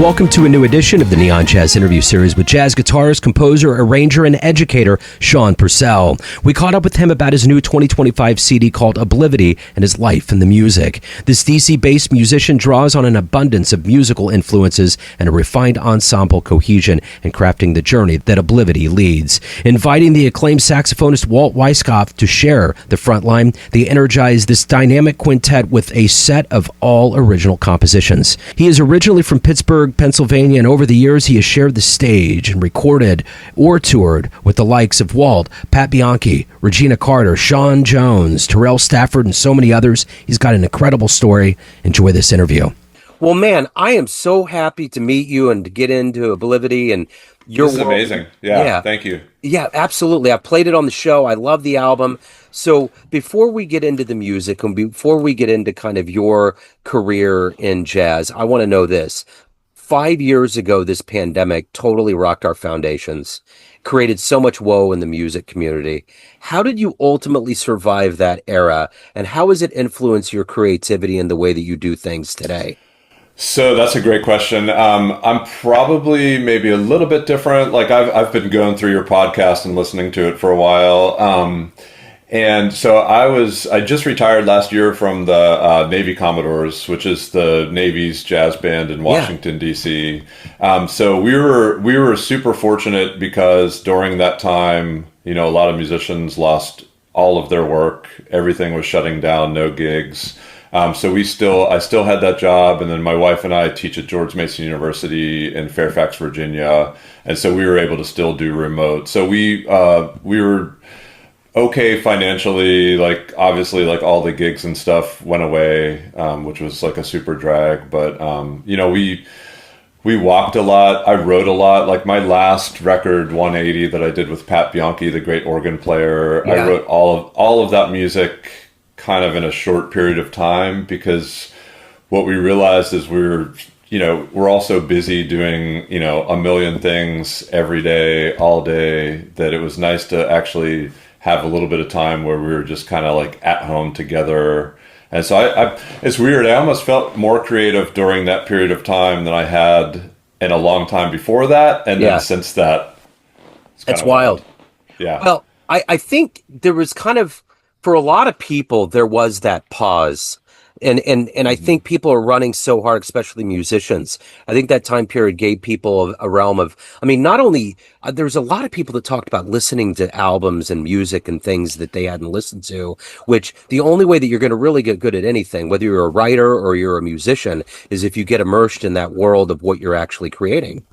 Welcome to a new edition of the Neon Jazz interview series with jazz guitarist, composer, arranger, and educator Shawn Purcell. We caught up with him about his new 2025 CD called Oblivity and his life in the music. This DC-based musician draws on an abundance of musical influences and a refined ensemble cohesion in crafting the journey that Oblivity leads. Inviting the acclaimed saxophonist Walt Weiskopf to share the front line, they energize this dynamic quintet with a set of all original compositions. He is originally from Pittsburgh, Pennsylvania, and over the years he has shared the stage and recorded or toured with the likes of Walt, Pat Bianchi, Regina Carter, Sean Jones, Terell Stafford, and so many others. He's got an incredible story. Enjoy this interview. Well, man, I am so happy to meet you and to get into Oblivity and your This is amazing. Yeah, thank you. Yeah, absolutely. I've played it on the show. I love the album. So before we get into the music and before we get into kind of your career in jazz, I want to know this. 5 years ago, this pandemic totally rocked our foundations, created so much woe in the music community. How did you ultimately survive that era, and how has it influenced your creativity and the way that you do things today? So that's a great question. I'm probably maybe a little bit different. Like I've been going through your podcast and listening to it for a while. And so I just retired last year from the Navy Commodores, which is the Navy's jazz band in Washington, D.C. So we were super fortunate because during that time, a lot of musicians lost all of their work. Everything was shutting down, no gigs. So I still had that job, and then my wife and I teach at George Mason University in Fairfax, Virginia, and so we were able to still do remote. So we were okay financially. Like obviously, like all the gigs and stuff went away, which was like a super drag. But we walked a lot. I wrote a lot. Like my last record, 180, that I did with Pat Bianchi, the great organ player. I wrote all of that music kind of in a short period of time, because what we realized is we're all so busy doing, a million things every day, all day, that it was nice to actually have a little bit of time where we were just kind of like at home together. And so I it's weird. I almost felt more creative during that period of time than I had in a long time before that. And then since that, it's wild. Yeah. Well, I think there was kind of, for a lot of people, there was that pause. And I think people are running so hard, especially musicians. I think that time period gave people a realm of, not only, there's a lot of people that talked about listening to albums and music and things that they hadn't listened to, which the only way that you're going to really get good at anything, whether you're a writer or you're a musician, is if you get immersed in that world of what you're actually creating.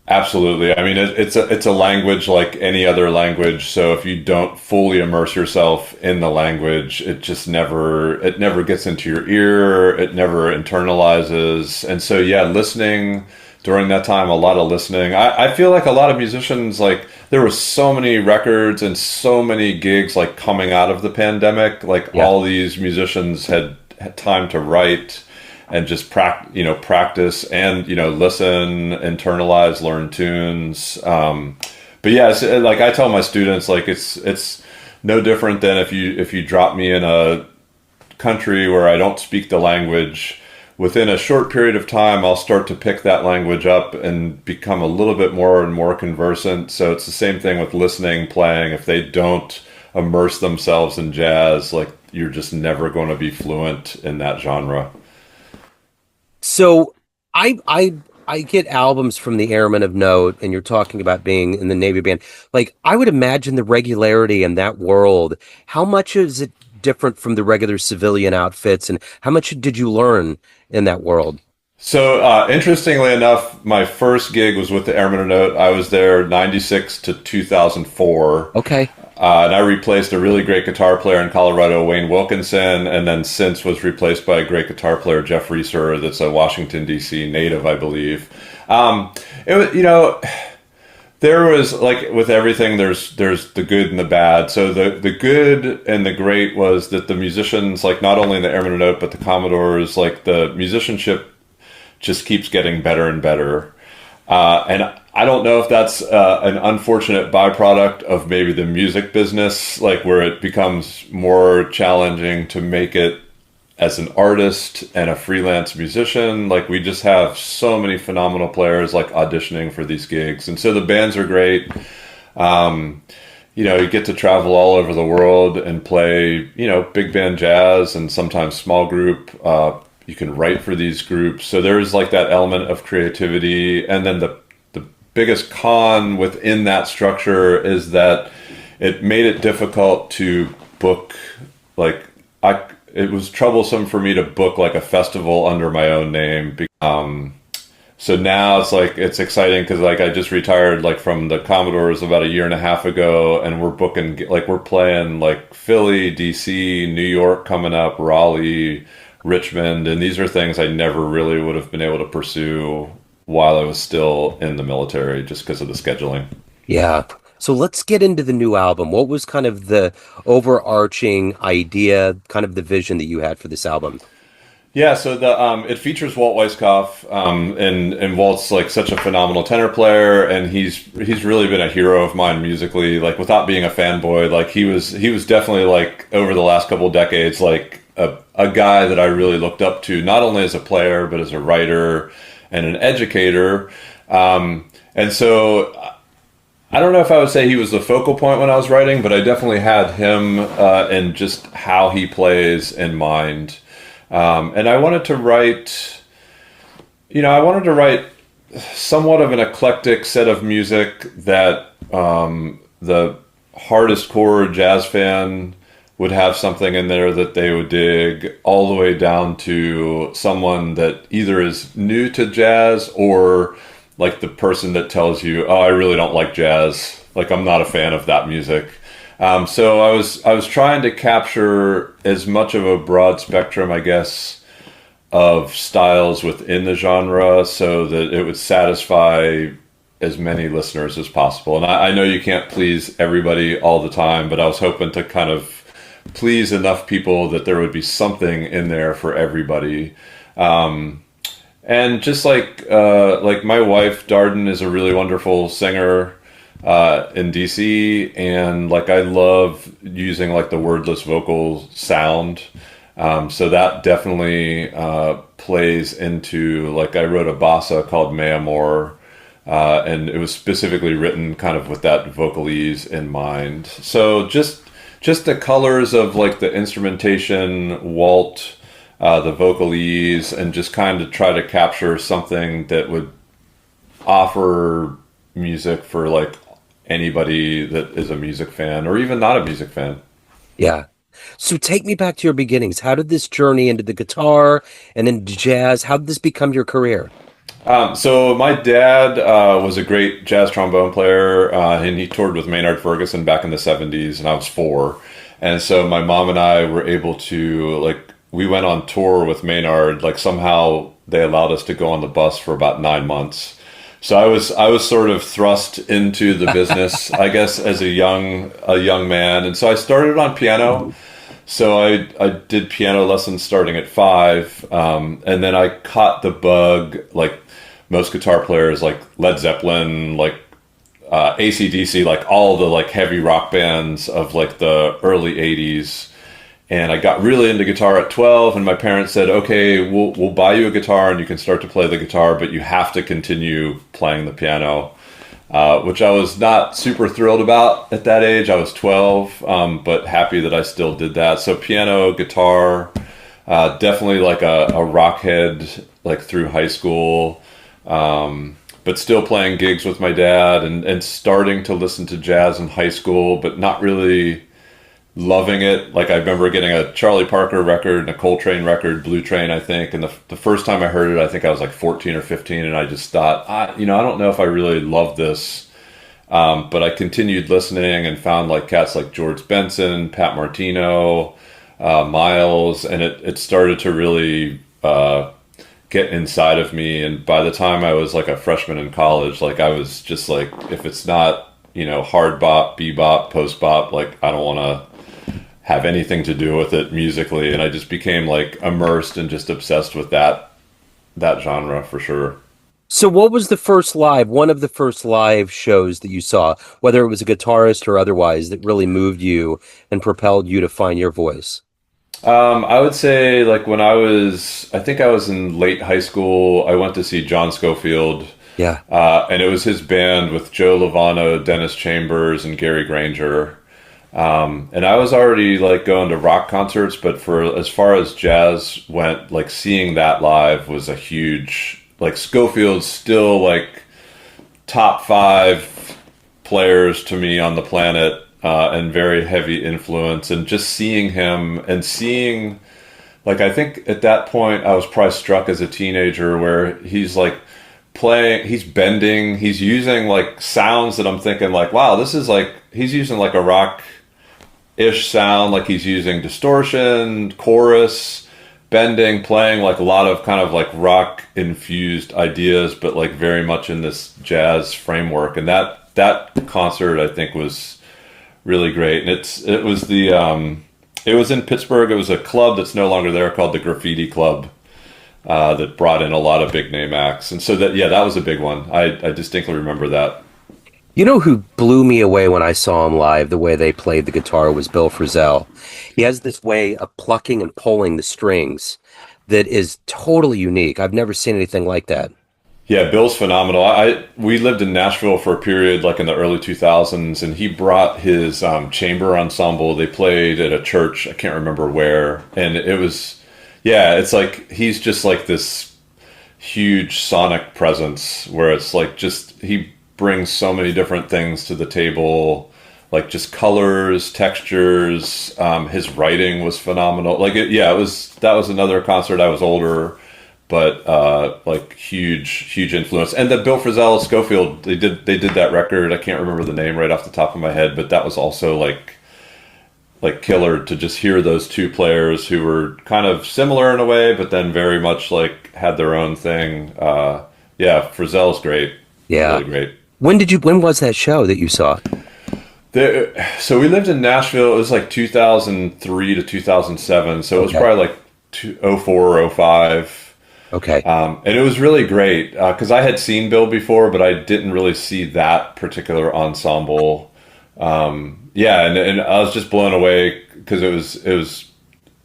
Absolutely. It's a language like any other language. So if you don't fully immerse yourself in the language, it never gets into your ear. It never internalizes. And so, listening during that time, a lot of listening. I feel like a lot of musicians, like there were so many records and so many gigs like coming out of the pandemic. Like all these musicians had time to write and just practice and listen, internalize, learn tunes. But it's, like I tell my students, like it's no different than if you drop me in a country where I don't speak the language. Within a short period of time, I'll start to pick that language up and become a little bit more and more conversant. So it's the same thing with listening, playing. If they don't immerse themselves in jazz, like you're just never going to be fluent in that genre. So I get albums from the Airmen of Note, and you're talking about being in the Navy band. Like, I would imagine the regularity in that world, how much is it different from the regular civilian outfits, and how much did you learn in that world? So interestingly enough, my first gig was with the Airmen of Note. I was there 96 to 2004. Okay. And I replaced a really great guitar player in Colorado, Wayne Wilkinson, and then since was replaced by a great guitar player, Jeff Reeser, that's a Washington, D.C. native, I believe. It was, there was, like with everything, there's the good and the bad. So the good and the great was that the musicians, like not only in the Airmen of Note, but the Commodores, like the musicianship just keeps getting better and better. And I don't know if that's an unfortunate byproduct of maybe the music business, like where it becomes more challenging to make it as an artist and a freelance musician, like we just have so many phenomenal players like auditioning for these gigs. And so the bands are great. You get to travel all over the world and play, big band jazz and sometimes small group. You can write for these groups. So there's like that element of creativity. And then the biggest con within that structure is that it made it difficult to book, it was troublesome for me to book like a festival under my own name. So now it's exciting because like I just retired like from the Commodores about a year and a half ago, and we're playing like Philly, DC, New York coming up, Raleigh, Richmond, and these are things I never really would have been able to pursue while I was still in the military just because of the scheduling. Yeah. So let's get into the new album. What was kind of the overarching idea, kind of the vision that you had for this album? Yeah, so it features Walt Weiskopf, and Walt's like such a phenomenal tenor player, and he's really been a hero of mine musically. Like without being a fanboy, like he was definitely like over the last couple of decades like a guy that I really looked up to, not only as a player but as a writer and an educator. And so I don't know if I would say he was the focal point when I was writing, but I definitely had him and just how he plays in mind. And I wanted to write, somewhat of an eclectic set of music that the hardest core jazz fan would have something in there that they would dig, all the way down to someone that either is new to jazz or like the person that tells you, oh, I really don't like jazz. Like I'm not a fan of that music. So I was trying to capture as much of a broad spectrum, I guess, of styles within the genre so that it would satisfy as many listeners as possible. And I know you can't please everybody all the time, but I was hoping to kind of please enough people that there would be something in there for everybody. And just like my wife, Darden, is a really wonderful singer in DC, and like I love using like the wordless vocal sound. So that definitely plays into, like I wrote a bossa called Me Amor, and it was specifically written kind of with that vocalese in mind. So just the colors of like the instrumentation, Walt, the vocalese, and just kind of try to capture something that would offer music for like anybody that is a music fan or even not a music fan. Yeah. So take me back to your beginnings. How did this journey into the guitar and into jazz, how did this become your career? So my dad was a great jazz trombone player, and he toured with Maynard Ferguson back in the 70s, and I was 4. And so my mom and I were able to, we went on tour with Maynard, somehow they allowed us to go on the bus for about 9 months. So I was sort of thrust into the business, I guess, as a young man. And so I started on piano. So I did piano lessons starting at 5. And then I caught the bug, like most guitar players, like Led Zeppelin, AC/DC, all the heavy rock bands of the early 80s. And I got really into guitar at 12, and my parents said, okay, we'll buy you a guitar and you can start to play the guitar, but you have to continue playing the piano, which I was not super thrilled about at that age. I was 12, but happy that I still did that. So piano, guitar, definitely a rock head, through high school, but still playing gigs with my dad and starting to listen to jazz in high school, but not really loving it. I remember getting a Charlie Parker record and a Coltrane record, Blue Train, I think. And the first time I heard it, I think I was 14 or 15. And I just thought, I don't know if I really love this. But I continued listening and found cats like George Benson, Pat Martino, Miles. And it started to really get inside of me. And by the time I was a freshman in college, I was just if it's not, hard bop, bebop, post bop, I don't want to have anything to do with it musically. And I just became immersed and just obsessed with that genre for sure. So what was one of the first live shows that you saw, whether it was a guitarist or otherwise, that really moved you and propelled you to find your voice? I would say like when I think I was in late high school, I went to see John Scofield. Yeah. And it was his band with Joe Lovano, Dennis Chambers, and Gary Granger. And I was already like going to rock concerts, but for as far as jazz went, like seeing that live was a huge, like Scofield's still like top 5 players to me on the planet, and very heavy influence. And just seeing him and seeing, like, I think at that point I was probably struck as a teenager where he's like playing, he's bending, he's using like sounds that I'm thinking like, wow, this is like, he's using like a rock-ish sound, like he's using distortion, chorus, bending, playing like a lot of kind of like rock-infused ideas, but like very much in this jazz framework. And that concert I think was really great. And it was in Pittsburgh. It was a club that's no longer there called the Graffiti Club, that brought in a lot of big name acts. And so that was a big one. I distinctly remember that. You know who blew me away when I saw him live, the way they played the guitar, was Bill Frisell. He has this way of plucking and pulling the strings that is totally unique. I've never seen anything like that. Yeah, Bill's phenomenal. We lived in Nashville for a period like in the early 2000s, and he brought his chamber ensemble. They played at a church, I can't remember where, and it was, yeah, it's like he's just like this huge sonic presence where it's like just he brings so many different things to the table, like just colors, textures. His writing was phenomenal. Like that was another concert. I was older, but like huge influence. And the Bill Frisell Scofield, they did that record. I can't remember the name right off the top of my head, but that was also like killer to just hear those two players who were kind of similar in a way, but then very much like had their own thing. Yeah, Frisell's great. Yeah, really great. When was that show that you saw? So we lived in Nashville. It was like 2003 to 2007. So it was probably like 04 or 05. Okay. And it was really great because I had seen Bill before, but I didn't really see that particular ensemble. Yeah, and I was just blown away because it was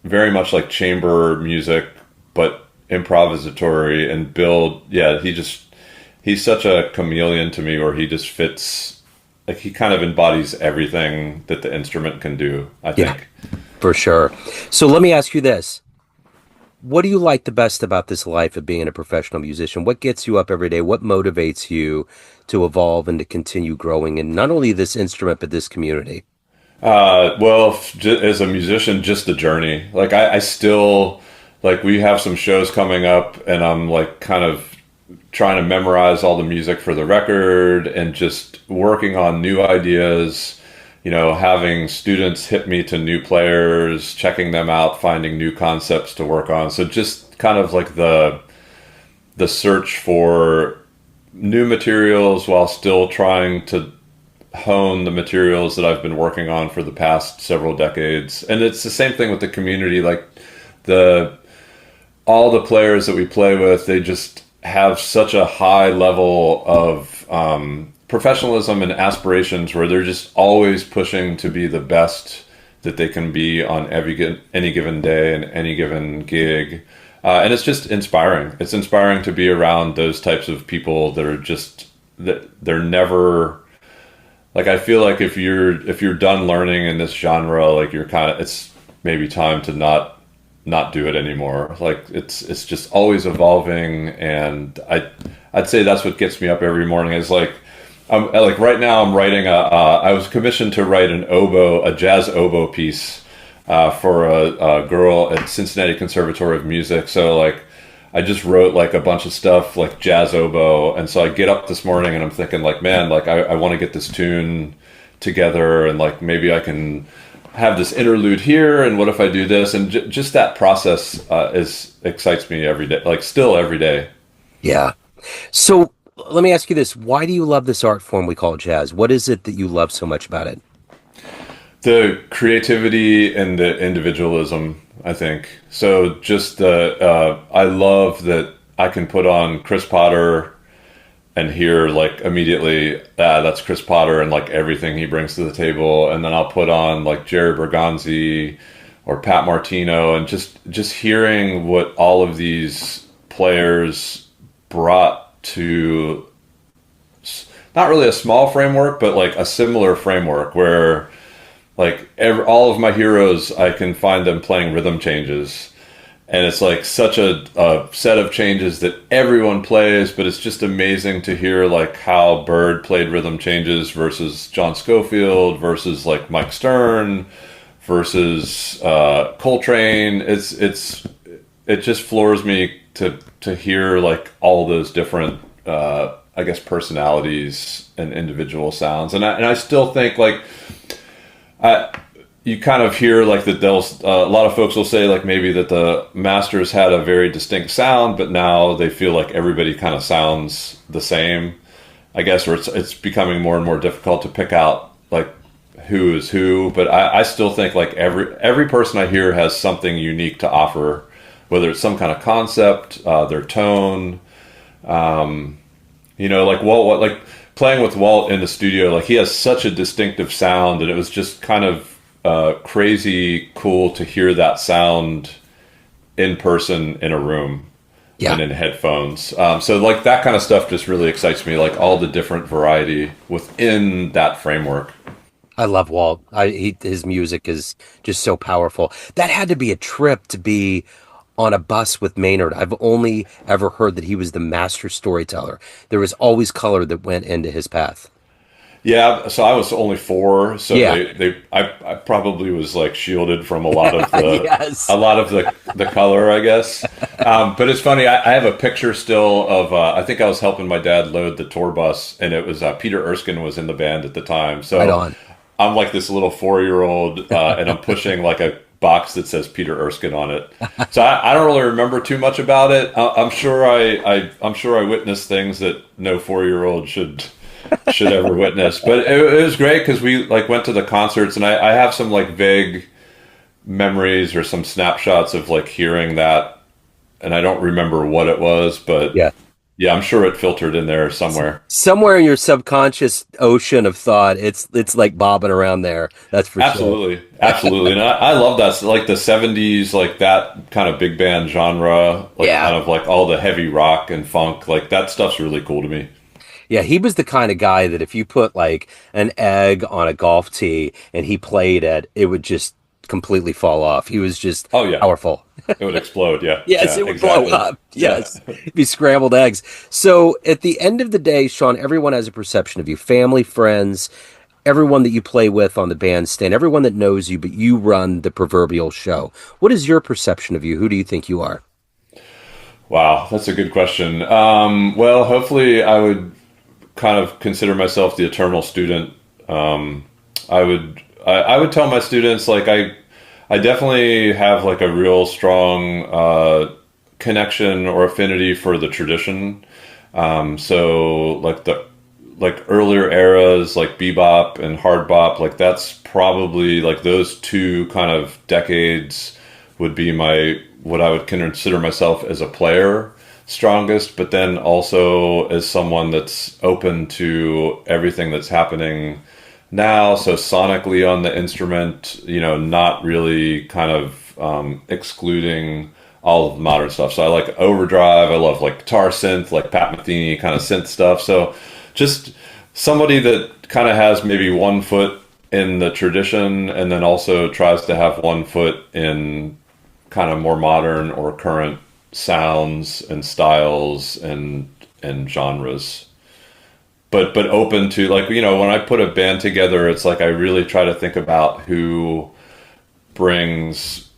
very much like chamber music, but improvisatory. And Bill, yeah, he's such a chameleon to me, where he just fits, like he kind of embodies everything that the instrument can do, I think. Yeah, for sure. So let me ask you this. What do you like the best about this life of being a professional musician? What gets you up every day? What motivates you to evolve and to continue growing in not only this instrument, but this community? Well, as a musician, just the journey. Like I still, like we have some shows coming up and I'm like kind of trying to memorize all the music for the record and just working on new ideas, having students hit me to new players, checking them out, finding new concepts to work on. So just kind of like the search for new materials while still trying to hone the materials that I've been working on for the past several decades. And it's the same thing with the community. Like all the players that we play with, they just have such a high level of professionalism and aspirations where they're just always pushing to be the best that they can be on any given day and any given gig. And it's just inspiring. It's inspiring to be around those types of people that are just, that they're never, like, I feel like if you're done learning in this genre, like you're kind of, it's maybe time to not do it anymore. Like it's just always evolving. And I'd say that's what gets me up every morning is like right now I'm writing I was commissioned to write a jazz oboe piece for a girl at Cincinnati Conservatory of Music. So like I just wrote like a bunch of stuff like jazz oboe. And so I get up this morning and I'm thinking like, man, like I want to get this tune together and like maybe I can have this interlude here, and what if I do this? And just that process excites me every day, like still every day. Yeah. So let me ask you this. Why do you love this art form we call jazz? What is it that you love so much about it? The creativity and the individualism, I think. So just I love that I can put on Chris Potter and hear like immediately, that's Chris Potter and like everything he brings to the table. And then I'll put on like Jerry Bergonzi or Pat Martino, and just hearing what all of these players brought to not really a small framework, but like a similar framework where like all of my heroes, I can find them playing rhythm changes. And it's like such a set of changes that everyone plays, but it's just amazing to hear like how Bird played rhythm changes versus John Scofield versus like Mike Stern versus Coltrane. It just floors me to hear like all those different I guess personalities and individual sounds, and I still think like you kind of hear like that a lot of folks will say like maybe that the Masters had a very distinct sound, but now they feel like everybody kind of sounds the same, I guess, or it's becoming more and more difficult to pick out like who is who. But I still think like every person I hear has something unique to offer, whether it's some kind of concept, their tone, like Walt, like playing with Walt in the studio, like he has such a distinctive sound, and it was just kind of crazy cool to hear that sound in person in a room and in headphones. So like that kind of stuff just really excites me, like all the different variety within that framework. I love Walt. His music is just so powerful. That had to be a trip to be on a bus with Maynard. I've only ever heard that he was the master storyteller. There was always color that went into his path. Yeah, so I was only 4, so Yeah. I probably was like shielded from a lot of the Yes. a lot of the color, I guess. But it's funny. I have a picture still of I think I was helping my dad load the tour bus, and it was Peter Erskine was in the band at the time. So Right on. I'm like this little 4-year-old, and I'm pushing like a box that says Peter Erskine on it. So I don't really remember too much about it. I'm sure I'm sure I witnessed things that no 4-year-old should ever witness. But it was great because we like went to the concerts, and I have some like vague memories or some snapshots of like hearing that, and I don't remember what it was, but yeah, I'm sure it filtered in there somewhere. Somewhere in your subconscious ocean of thought, it's like bobbing around there. That's for Absolutely. sure. Absolutely. And I love that, like the 70s, like that kind of big band genre, like kind of like all the heavy rock and funk, like that stuff's really cool to me. Yeah, he was the kind of guy that if you put like an egg on a golf tee and he played it, it would just completely fall off. He was just powerful. It would explode, yeah. Yes, yeah, it would exactly. blow up. Yes, it'd be scrambled eggs. So at the end of the day, Shawn, everyone has a perception of you. Family, friends, everyone that you play with on the bandstand, everyone that knows you, but you run the proverbial show. What is your perception of you? Who do you think you are? Wow, that's a good question. Well, hopefully I would kind of consider myself the eternal student. I would tell my students like I definitely have like a real strong connection or affinity for the tradition. So like earlier eras like bebop and hard bop, like that's probably like those two kind of decades would be what I would consider myself as a player strongest, but then also as someone that's open to everything that's happening now. So sonically on the instrument, not really kind of excluding all of the modern stuff. So I like overdrive. I love like guitar synth, like Pat Metheny kind of synth stuff. So just somebody that kind of has maybe one foot in the tradition and then also tries to have one foot in kind of more modern or current sounds and styles and genres, but open to like, when I put a band together, it's like I really try to think about who brings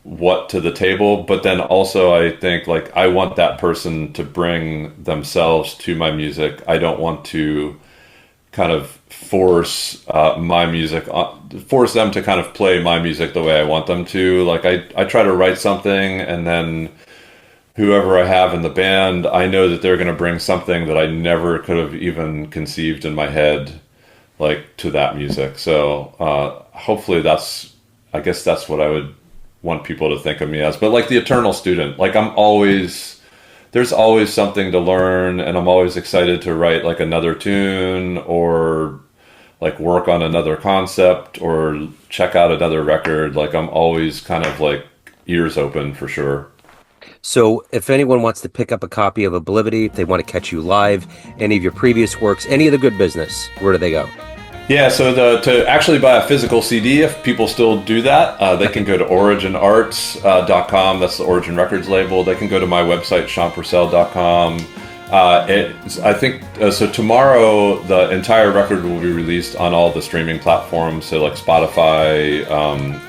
what to the table, but then also I think like I want that person to bring themselves to my music. I don't want to kind of force my music, force them to kind of play my music the way I want them to. Like I try to write something, and then whoever I have in the band, I know that they're going to bring something that I never could have even conceived in my head, like to that music. So hopefully I guess that's what I would want people to think of me as. But like the eternal student, like there's always something to learn, and I'm always excited to write like another tune or like work on another concept or check out another record, like I'm always kind of like ears open for sure. So if anyone wants to pick up a copy of Oblivity, if they want to catch you live, any of your previous works, any of the good business, where do they go? Yeah, so to actually buy a physical CD, if people still do that, they can go to originarts.com. That's the Origin Records label. They can go to my website, ShawnPurcell.com. I think so. Tomorrow, the entire record will be released on all the streaming platforms, so like Spotify,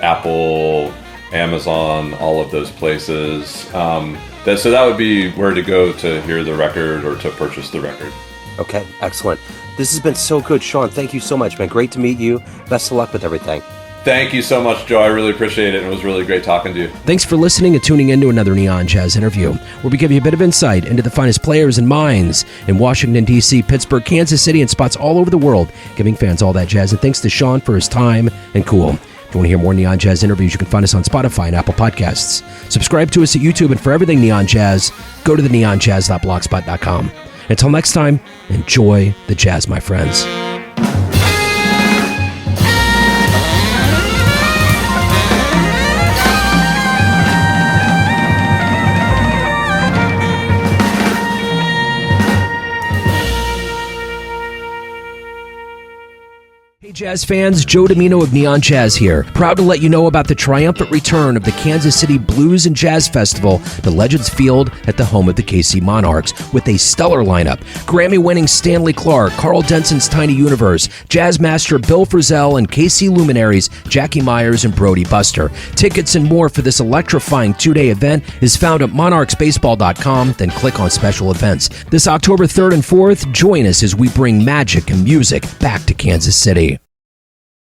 Apple, Amazon, all of those places. So that would be where to go to hear the record or to purchase the record. Okay, excellent. This has been so good, Shawn. Thank you so much, man. Great to meet you. Best of luck with everything. Thank you so much, Joe. I really appreciate it. It was really great talking to you. Thanks for listening and tuning in to another Neon Jazz interview, where we give you a bit of insight into the finest players and minds in Washington, D.C., Pittsburgh, Kansas City, and spots all over the world, giving fans all that jazz. And thanks to Shawn for his time and cool. If you want to hear more Neon Jazz interviews, you can find us on Spotify and Apple Podcasts. Subscribe to us at YouTube, and for everything Neon Jazz, go to the neonjazz.blogspot.com. Until next time, enjoy the jazz, my friends. Hey Jazz fans, Joe Domino of Neon Jazz here. Proud to let you know about the triumphant return of the Kansas City Blues and Jazz Festival to Legends Field at the home of the KC Monarchs with a stellar lineup. Grammy-winning Stanley Clarke, Carl Denson's Tiny Universe, jazz master Bill Frisell, and KC luminaries Jackie Myers and Brody Buster. Tickets and more for this electrifying two-day event is found at monarchsbaseball.com, then click on special events. This October 3rd and 4th, join us as we bring magic and music back to Kansas City.